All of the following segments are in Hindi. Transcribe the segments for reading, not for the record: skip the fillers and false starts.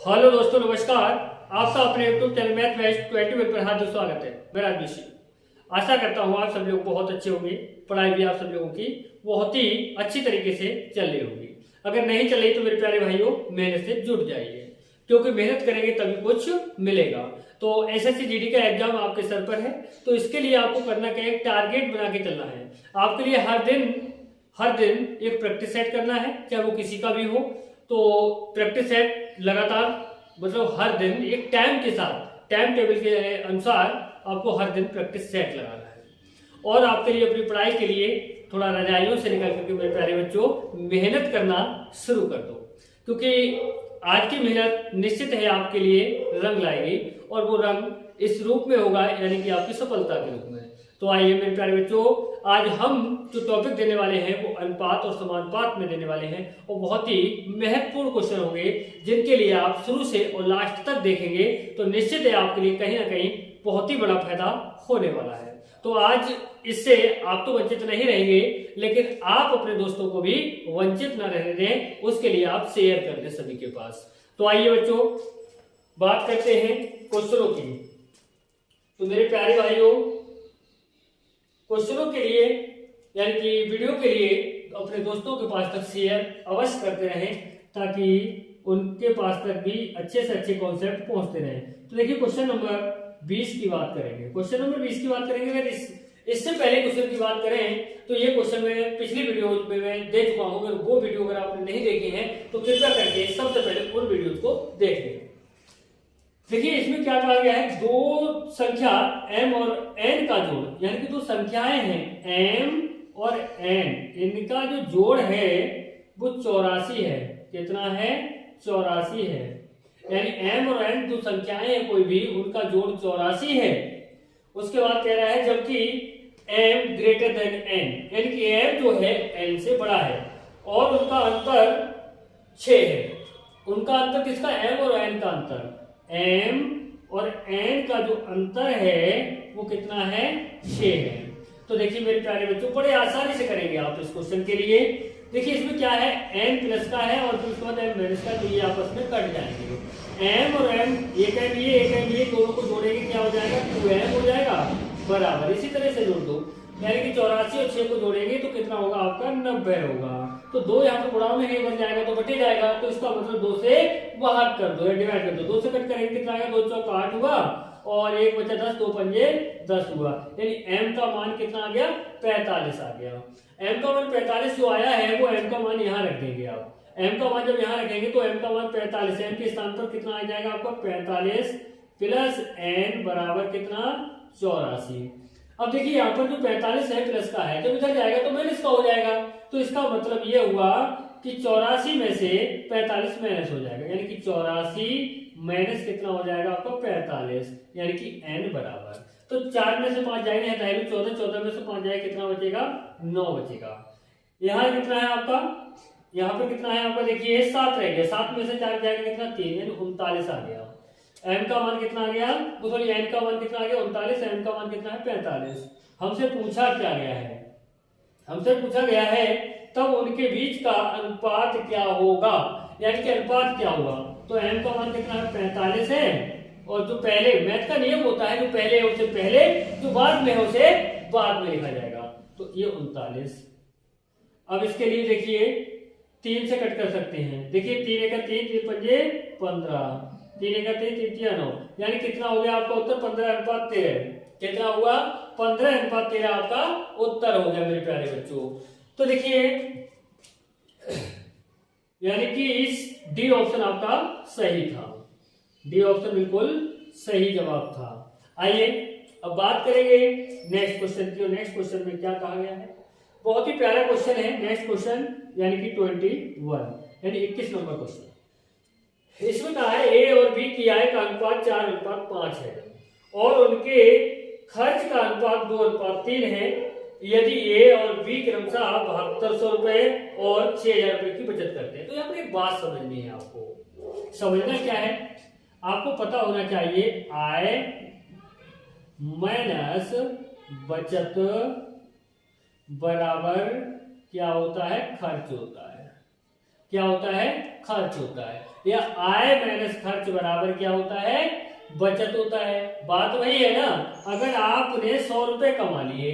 हेलो दोस्तों, नमस्कार। आपका अपने यूट्यूब चैनल मैथ मैच 21 पर हार्दिक स्वागत है। मेरा विषय आशा करता हूँ आप सब लोग बहुत अच्छे होंगे। पढ़ाई भी आप सब लोगों की बहुत ही अच्छी तरीके से चल रही होगी। अगर नहीं चल रही तो मेरे प्यारे भाइयों, मेहनत से जुट जाइए, क्योंकि मेहनत करेंगे तभी कुछ मिलेगा। तो एसएससी जीडी का एग्जाम आपके सर पर है, तो इसके लिए आपको करना क्या है, एक टारगेट बना के चलना है। आपके लिए हर दिन एक प्रैक्टिस सेट करना है, चाहे वो किसी का भी हो। तो प्रैक्टिस सेट लगातार, मतलब हर दिन एक टाइम के साथ, टाइम टेबल के अनुसार आपको हर दिन प्रैक्टिस सेट लगाना है। और आपके लिए अपनी पढ़ाई के लिए थोड़ा रजाइयों से निकल करके मेरे प्यारे बच्चों मेहनत करना शुरू कर दो, क्योंकि आज की मेहनत निश्चित है आपके लिए रंग लाएगी, और वो रंग इस रूप में होगा, यानी कि आपकी सफलता के रूप में। तो आइए मेरे प्यारे बच्चों, आज हम जो टॉपिक देने वाले हैं वो अनुपात और समानुपात में देने वाले हैं, और बहुत ही महत्वपूर्ण क्वेश्चन होंगे, जिनके लिए आप शुरू से और लास्ट तक देखेंगे तो निश्चित है आपके लिए कहीं ना कहीं बहुत ही बड़ा फायदा होने वाला है। तो आज इससे आप तो वंचित नहीं रहेंगे, लेकिन आप अपने दोस्तों को भी वंचित न रहने दें, उसके लिए आप शेयर कर दें सभी के पास। तो आइए बच्चों, बात करते हैं क्वेश्चनों की। तो मेरे प्यारे भाइयों, क्वेश्चनों के लिए यानी कि वीडियो के लिए अपने दोस्तों के पास तक शेयर अवश्य करते रहें, ताकि उनके पास तक भी अच्छे से अच्छे कॉन्सेप्ट पहुंचते रहें। तो देखिए, क्वेश्चन नंबर 20 की बात करेंगे। क्वेश्चन नंबर 20 की बात करेंगे। अगर इससे पहले क्वेश्चन की बात करें तो ये क्वेश्चन में पिछली वीडियो में मैं दे चुका हूं। अगर वो वीडियो अगर आपने नहीं देखी है तो कृपया करके सबसे पहले उन वीडियो को देख लें। देखिए, इसमें क्या कहा गया है, दो संख्या m और n का जोड़, यानी कि दो संख्याएं हैं m और n, इनका जो जोड़ है वो 84 है। कितना है? 84 है। यानी m और n दो संख्याएं हैं कोई भी, उनका जोड़ 84 है। उसके बाद कह रहा है जबकि m ग्रेटर देन n, यानी कि m जो है n से बड़ा है और उनका अंतर 6 है। उनका अंतर किसका? m और n का अंतर, m और n का जो अंतर है वो कितना है? 6 है। तो देखिए मेरे प्यारे बच्चों, बड़े आसानी से करेंगे आप इस क्वेश्चन के लिए। देखिए इसमें क्या है, n प्लस का है और फिर उसके बाद m माइनस का, तो ये आपस में कट जाएंगे। m और m, एक m ये दोनों को जोड़ेंगे, क्या हो जाएगा? 2m हो जाएगा बराबर। इसी तरह से जोड़ दो, यानी कि 84 और 6 को जोड़ेंगे तो कितना होगा आपका? 90 होगा। तो 2 यहाँ पे गुणा में बन जाएगा तो बटे जाएगा, तो इसका मतलब 2 से भाग कर दो या डिवाइड कर दो। 2 से कट करेंगे कितना आएगा? 2 चौक 8 हुआ और 1 बचा 10, 2 पंजे 10 हुआ। यानी m का मान कितना आ गया? 45 आ गया। m का मान 45 जो आया है वो m का मान यहाँ रख देंगे आप। m का मान जब यहाँ रखेंगे तो m का मान 45, m के स्थान पर कितना आ जाएगा आपका? 45 प्लस n बराबर कितना? 84। अब देखिए यहाँ पर जो 45 है प्लस का है, जब इधर जाएगा तो माइनस का हो जाएगा। तो इसका मतलब ये हुआ कि 84 में से 45 माइनस हो जाएगा, यानी कि 84 माइनस कितना हो जाएगा आपका? 45, यानी कि n बराबर। तो 4 में से 5 जाएंगे, 14, 14 में से 5 जाएगा, कितना बचेगा? 9 बचेगा। यहाँ कितना है आपका? यहाँ पे कितना है आपका? देखिए 7 रह गया, 7 में से 4 जाएगा कितना? 3, यानी 39 आ गया। m का मान कितना आ गया? तो सॉरी, n का मान कितना आ गया? 39। m का मान कितना है? 45। हमसे पूछा क्या गया है? हमसे पूछा गया है तब उनके बीच का अनुपात क्या होगा, यानी कि अनुपात क्या होगा। तो m का मान कितना है? 45 है, और जो पहले, मैथ का नियम होता है, जो पहले है उसे पहले, जो बाद में है उसे बाद में लिखा जाएगा। तो ये 39। अब इसके लिए देखिए 3 से कट कर सकते हैं। देखिए 3 एक 3, 3 पंजे 15, 3 एक 3, 3 3 9, यानी कितना हो गया आपका उत्तर? 15:13। कितना हुआ? 15:13 आपका उत्तर हो गया मेरे प्यारे बच्चों। तो देखिए, यानी कि इस डी ऑप्शन आपका सही था। डी ऑप्शन बिल्कुल सही जवाब था। आइए अब बात करेंगे नेक्स्ट क्वेश्चन की। नेक्स्ट क्वेश्चन में क्या कहा गया है? बहुत ही प्यारा क्वेश्चन है नेक्स्ट क्वेश्चन, यानी कि 21, यानी 21 नंबर क्वेश्चन। इसमें कहा है ए और बी की आय का अनुपात 4:5 है और उनके खर्च का अनुपात 2:3 है। यदि ए और बी क्रमशः 7200 रुपए और 6000 रुपए की बचत करते हैं। तो यहाँ पर एक बात समझनी है आपको। समझना क्या है? आपको पता होना चाहिए आय माइनस बचत बराबर क्या होता है? खर्च होता है। क्या होता है, खर्च होता है। या आय माइनस खर्च बराबर क्या होता है, बचत होता है। बात वही है ना, अगर आपने 100 रुपए कमा लिए,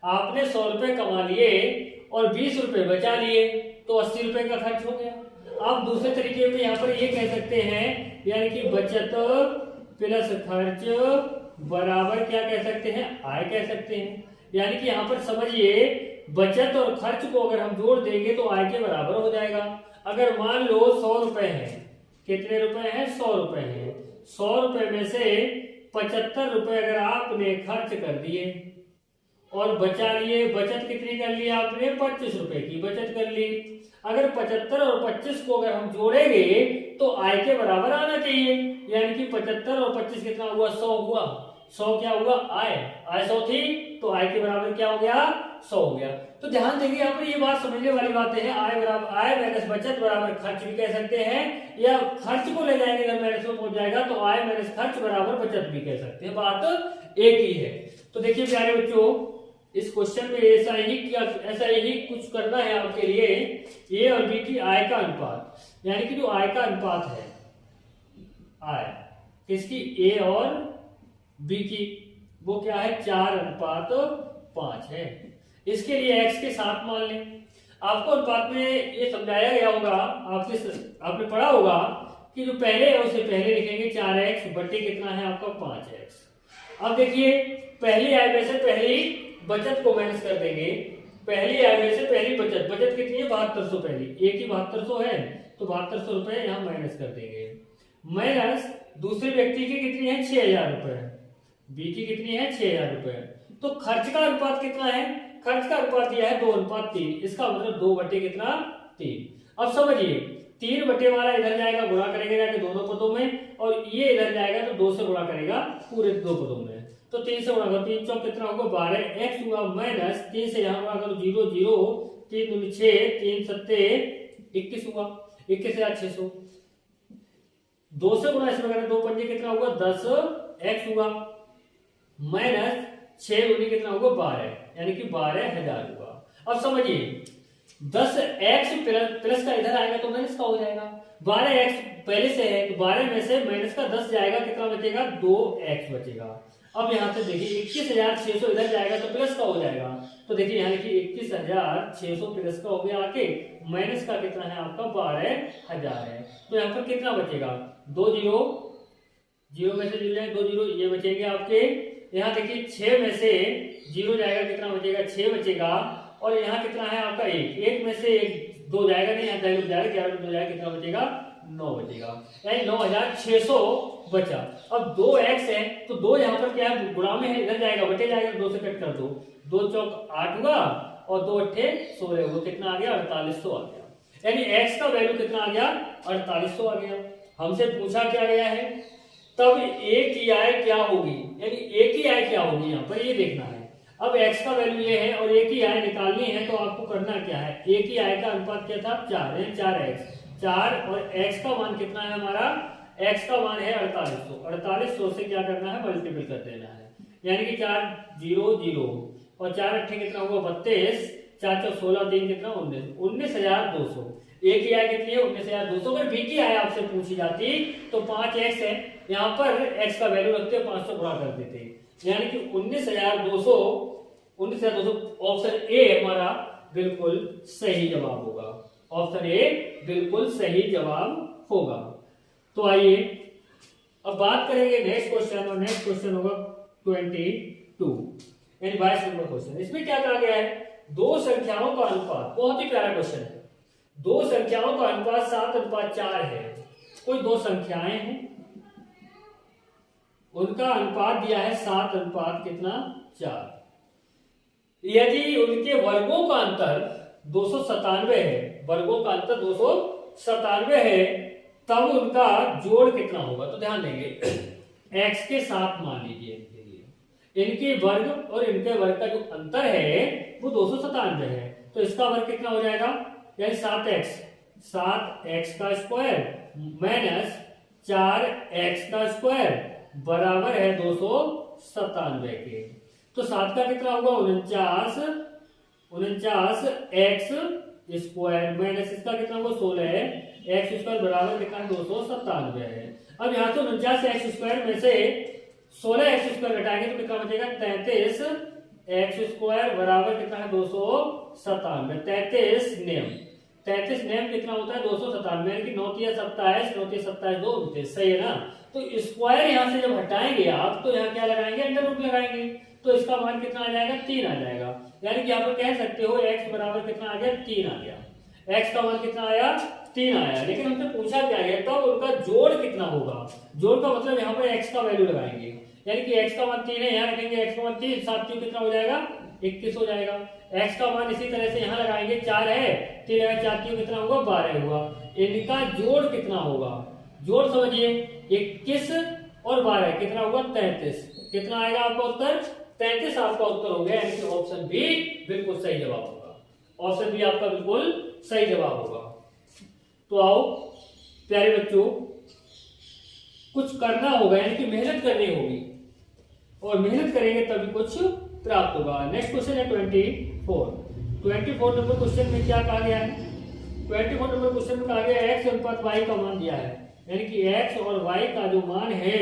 आपने 100 रुपए कमा लिए और 20 रुपए बचा लिए तो 80 रुपए का खर्च हो गया। आप दूसरे तरीके में यहाँ पर ये कह सकते हैं, यानी कि बचत प्लस खर्च बराबर क्या कह सकते हैं, आय कह सकते हैं। यानी कि यहाँ पर समझिए, बचत और खर्च को अगर हम जोड़ देंगे तो आय के बराबर हो जाएगा। अगर मान लो 100 रुपए है, कितने रुपए हैं, 100 रुपए हैं, 100 रुपए में से 75 रुपए अगर आपने खर्च कर दिए और बचा लिए, बचत कितनी कर ली आपने, 25 रुपए की बचत कर ली। अगर 75 और 25 को अगर हम जोड़ेंगे तो आय के बराबर आना चाहिए। यानी कि 75 और 25 कितना हुआ, 100 हुआ। 100 क्या हुआ, आय। आय 100 थी तो आय के बराबर क्या हो गया, 100 हो गया। तो ध्यान देंगे यहाँ पर ये बात समझने वाली बातें हैं। आय बराबर, आय माइनस बचत बराबर खर्च भी कह सकते हैं, या खर्च को ले जाएंगे जब माइनस में पहुंच जाएगा तो आय माइनस खर्च बराबर बचत भी कह सकते हैं। बात एक ही है। तो देखिए प्यारे बच्चों, इस क्वेश्चन में ऐसा ही कुछ करना है आपके लिए। ए और बी की आय का अनुपात, यानी कि जो आय का अनुपात है, आय किसकी, ए और बी की, वो क्या है, 4:5 है। इसके लिए x के 7 मान लें। आपको अनुपात में ये समझाया गया होगा, आपने पढ़ा होगा कि जो पहले है उसे पहले लिखेंगे, 4x बट्टे कितना है आपका, 5x। अब देखिए, पहली आय में से पहली बचत को माइनस कर देंगे। पहली आय में से पहली बचत, बचत कितनी है, 7200 पहली, एक ही 7200 है तो 7200 रुपए यहाँ माइनस कर देंगे। माइनस दूसरे व्यक्ति की कितनी है, 6000 रुपए, बी की कितनी है, 6000 रुपए। तो खर्च का अनुपात कितना है, खर्च का अनुपात दिया है 2:3, इसका मतलब 2 बटे कितना, 3। अब समझिए, 3 बटे वाला इधर जाएगा, गुणा करेंगे जाके दोनों पदों में, और ये इधर जाएगा तो 2 से गुणा करेगा पूरे 2 पदों में। तो 3 से गुणा करो, 3 चौक कितना होगा, 12x हुआ, माइनस 3 से यहाँ गुणा करो, 0 0, 3 दूनी 6, 3 सत्ते 21 हुआ, 21,600। 2 से गुणा इसमें करें, 2 पंजे कितना होगा, 10x हुआ, माइनस 6 दूनी कितना होगा, 12, यानी कि 12,000 हुआ। अब समझिए, 10x प्लस का इधर आएगा तो माइनस का हो जाएगा। 12x पहले से है तो 12 में से माइनस का 10 जाएगा, कितना बचेगा, 2x बचेगा। अब यहाँ से देखिए, 21,600 इधर जाएगा तो प्लस का हो जाएगा। तो देखिए यहाँ लिखिए, 21,600 प्लस का हो गया आके, माइनस का कितना है आपका, 12,000 है। तो यहाँ पर कितना बचेगा, 2 जीरो, जीरो में से जुड़ जाए 2 जीरो, ये बचेंगे आपके। यहाँ देखिए 6 में से 0 जाएगा, कितना बचेगा, 6 बचेगा। और यहाँ कितना है आपका, 1 में से 2 जाएगा, नहीं यहाँ जाएगा, 11 में 2 जाएगा, कितना बचेगा, 9 बचेगा, यानी 9,600 बचा। अब 2x है तो 2 यहाँ पर क्या है, गुणा में है, इधर जाएगा बटे जाएगा, 2 से कट कर दो, 2 चौक 8 हुआ और 2 अट्ठे 16 हुआ, कितना आ गया, 4800 आ गया। यानी x का वैल्यू कितना आ गया, 4800 आ गया। हमसे पूछा क्या गया है, तब a की आय क्या होगी, यानी a की आय क्या होगी, यहाँ पर ये देखना है। अब x का वैल्यू ये है और a की आय निकालनी है, तो आपको करना क्या है, a की आय का अनुपात क्या था, 4 है, 4x, 4 और x का मान कितना है हमारा, x का मान है 4800। 4800 से क्या करना है, मल्टीपल कर देना है, यानी कि 4 0 0 और 4 अट्ठे कितना हुआ, 32, 4 चौक 16, 3 कितना 19, 19,200। a की आय कितनी है, 19,200। अगर b की आय आपसे पूछी जाती तो 5x है, यहाँ पर x का वैल्यू रखते 500 गुणा कर देते, यानी कि 19,200। 19,200 ऑप्शन ए हमारा बिल्कुल सही जवाब होगा, ऑप्शन ए बिल्कुल सही जवाब होगा। तो आइए अब बात करेंगे नेक्स्ट क्वेश्चन, और नेक्स्ट क्वेश्चन होगा 22 यानी 22 नंबर क्वेश्चन। इसमें क्या कहा गया है, दो संख्याओं का अनुपात, बहुत ही प्यारा क्वेश्चन है। दो संख्याओं का अनुपात 7:4 है। कोई दो संख्याएं हैं, उनका अनुपात दिया है 7 कितना 4। यदि उनके वर्गों का अंतर 297 है, वर्गों का अंतर 297 है, तब उनका जोड़ कितना होगा। तो ध्यान देंगे, x के 7 मान लीजिए इनके लिए, इनके वर्ग और इनके वर्ग का जो अंतर है वो 297 है, तो इसका वर्ग कितना हो जाएगा, यानी 7x का स्क्वायर माइनस 4x का स्क्वायर बराबर है 297 के। तो 7 का कितना होगा 49x स्क्वायर माइनस इसका कितना होगा 16 है, एक्स स्क्वायर बराबर कितना 297 है। अब यहाँ से 49 एक्स स्क्वायर में से 16 एक्स स्क्वायर घटाएंगे तो कितना बचेगा 33 एक्स स्क्वायर बराबर कितना है 297। 33 नेम कितना होता है 297, यानी कि 9 तिया 27, 9 तिया 27 2 29, सही है ना। तो स्क्वायर यहाँ से जब हटाएंगे आप तो यहाँ क्या लगाएंगे अंडर रूट लगाएंगे, तो इसका मान कितना आ जाएगा 3 आ जाएगा। यानी कि यहाँ पर कह सकते हो x बराबर कितना आ गया 3 आ गया। x का मान कितना आया 3 आया, लेकिन हमसे पूछा क्या गया तब उनका जोड़ कितना होगा। जोड़ का मतलब यहाँ पर x का वैल्यू लगाएंगे, यानी कि x का मान 3 है, यहाँ रखेंगे x का मान 3, 7 3 कितना हो जाएगा 21 हो जाएगा। x का मान इसी तरह से यहाँ लगाएंगे 4 है, 3 लगा 4 3 कितना होगा 12 हुआ। इनका जोड़ कितना होगा, जोड़ समझिए 21 और 12 कितना होगा 33। कितना आएगा आपका उत्तर 33 आपका उत्तर हो गया, यानी कि ऑप्शन बी बिल्कुल सही जवाब होगा। ऑप्शन बी आपका बिल्कुल सही जवाब होगा। तो आओ प्यारे बच्चों कुछ करना होगा, यानी कि मेहनत करनी होगी और मेहनत करेंगे तभी कुछ प्राप्त होगा। नेक्स्ट क्वेश्चन है 24 नंबर क्वेश्चन में क्या कहा गया है। 24 नंबर क्वेश्चन में कहा गया है x अनुपात y का मान दिया है, यानी कि x और y का जो मान है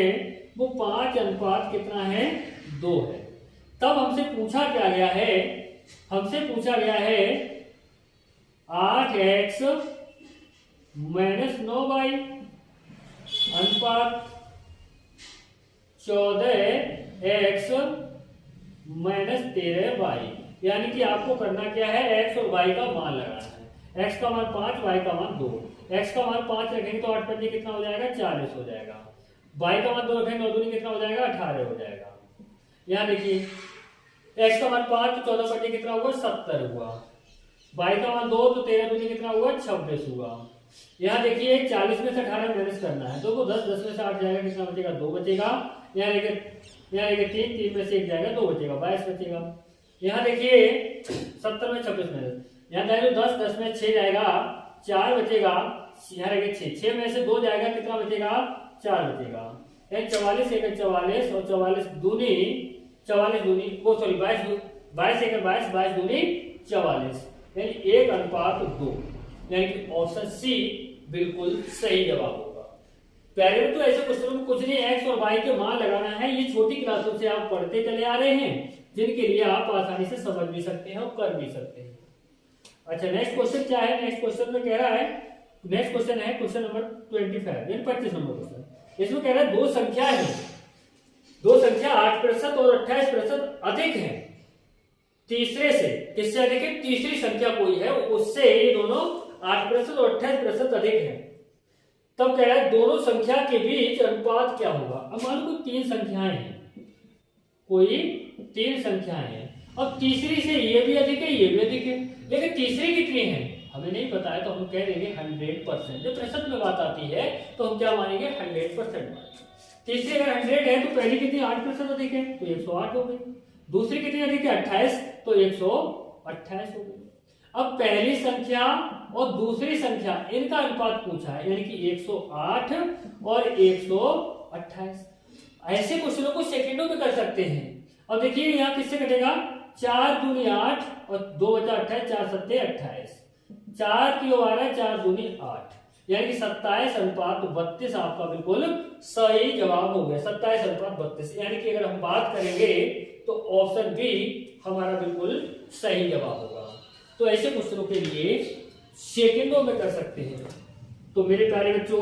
वो 5 अनुपात कितना है 2 है। तब हमसे पूछा क्या गया है, हमसे पूछा गया है 8x माइनस 9y अनुपात 14x माइनस 13y, यानी कि आपको करना क्या है x और y का मान लगाना है। x का मान 5, y का मान 2। x का मान 5 रखेंगे तो 8 5 कितना हो जाएगा 40 हो जाएगा। y का मान 2 रखेंगे 9 दूनी कितना हो जाएगा 18 हो जाएगा। यहाँ देखिए x का मान 5 तो 14 5 कितना होगा 70 हुआ। y का मान 2 तो 13 दूनी कितना हुआ 26 हुआ। यहाँ देखिए 40 में से 18 माइनस करना है तो 10 10 में से 8 जाएगा, कितना बचेगा 2 बचेगा। यहाँ देखिए 3 3 में से 1 जाएगा 2 बचेगा 22 बचेगा। यहाँ देखिए 70 में 26 माइनस, यहाँ जाएगा 10 10 में 6 जाएगा 4 बचेगा। यहाँ देखिए 6 में से 2 जाएगा कितना बचेगा 4 बचेगा। 44 1 44 और 44 दूनी वो सॉरी 22 1 22 22 दूनी 44, यानी 1 अनुपात 2, यानी कि ऑप्शन सी बिल्कुल सही जवाब होगा। पहले तो ऐसे क्वेश्चनों में कुछ नहीं, एक्स और वाई के मान लगाना है। ये छोटी क्लासों से आप पढ़ते चले आ रहे हैं, जिनके लिए आप आसानी से समझ भी सकते हैं और कर भी सकते हैं। अच्छा नेक्स्ट क्वेश्चन क्या है, नेक्स्ट क्वेश्चन में कह रहा है, नेक्स्ट क्वेश्चन है क्वेश्चन नंबर 25 यानी 25 नंबर क्वेश्चन। इसमें कह रहा है दो संख्या है, दो संख्या 8% और 28% अधिक है तीसरे से। किससे अधिक है, तीसरी संख्या कोई है उससे ये दोनों 8% और 28% अधिक है। तब कह रहा है दोनों संख्या के बीच अनुपात क्या होगा। अब मान लो कोई 3 संख्याएं हैं, कोई 3 संख्याएं हैं, अब तीसरी से ये भी अधिक है ये भी अधिक है, लेकिन तीसरी कितनी है हमें नहीं पता है, तो हम कह देंगे 100%। जब प्रतिशत में बात आती है तो हम क्या मानेंगे 100%। तीसरी अगर 100 है तो पहली कितनी 8% अधिक है तो 108 हो गई, दूसरी कितनी अधिक है 28 तो 128 हो गई। अब पहली संख्या और दूसरी संख्या इनका अनुपात पूछा है, यानी कि 108 और 128। ऐसे क्वेश्चनों को सेकंडों में कर सकते हैं। अब देखिए यहाँ किससे कटेगा, 4 दूनी 8 और 2 बचा 28, 4 सत्ते 28, 4 की 12 4 दूनी 8, यानी कि 27 अनुपात 32 आपका बिल्कुल सही जवाब हो गया। 27 अनुपात 32, यानी कि अगर हम बात करेंगे तो ऑप्शन बी हमारा बिल्कुल सही जवाब होगा। तो ऐसे क्वेश्चनों के लिए सेकंडों में कर सकते हैं। तो मेरे प्यारे बच्चों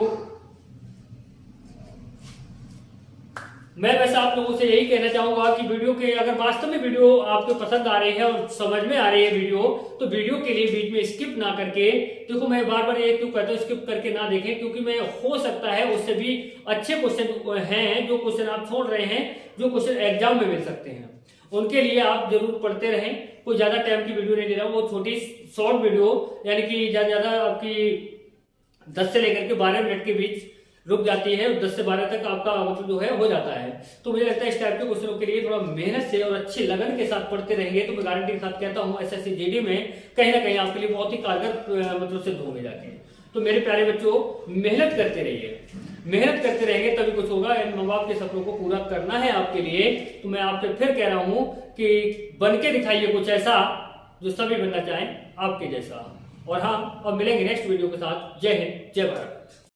मैं वैसे आप लोगों से यही कहना चाहूंगा कि वीडियो के अगर वास्तव में वीडियो आपको पसंद आ रही है और समझ में आ रही है वीडियो, तो वीडियो के लिए बीच में स्किप ना करके, देखो मैं बार बार ये क्यों कहता हूँ स्किप करके ना देखें, क्योंकि मैं हो सकता है उससे भी अच्छे क्वेश्चन हैं जो क्वेश्चन आप छोड़ रहे हैं, जो क्वेश्चन एग्जाम में मिल सकते हैं, उनके लिए आप जरूर पढ़ते रहें। कोई ज्यादा टाइम की वीडियो नहीं दे रहा हूँ, वो छोटी शॉर्ट वीडियो, यानी कि ज्यादा आपकी 10 से लेकर के 12 मिनट के बीच रुक जाती है, 10 से 12 तक आपका मतलब जो है हो जाता है। तो मुझे लगता है इस टाइप के क्वेश्चनों के लिए थोड़ा मेहनत से और अच्छी लगन के साथ पढ़ते रहेंगे तो मैं गारंटी के साथ कहता हूँ एसएससी जीडी में कहीं ना कहीं आपके लिए बहुत ही कारगर मतलब सिद्ध होंगे जाके। तो मेरे प्यारे बच्चों मेहनत करते रहिए, मेहनत करते रहेंगे तभी कुछ होगा। इन माँ बाप के सपनों को पूरा करना है आपके लिए, तो मैं आपसे फिर कह रहा हूँ कि बन के दिखाइए कुछ ऐसा जो सभी बनना चाहें आपके जैसा। और हम अब मिलेंगे नेक्स्ट वीडियो के साथ। जय हिंद, जय भारत।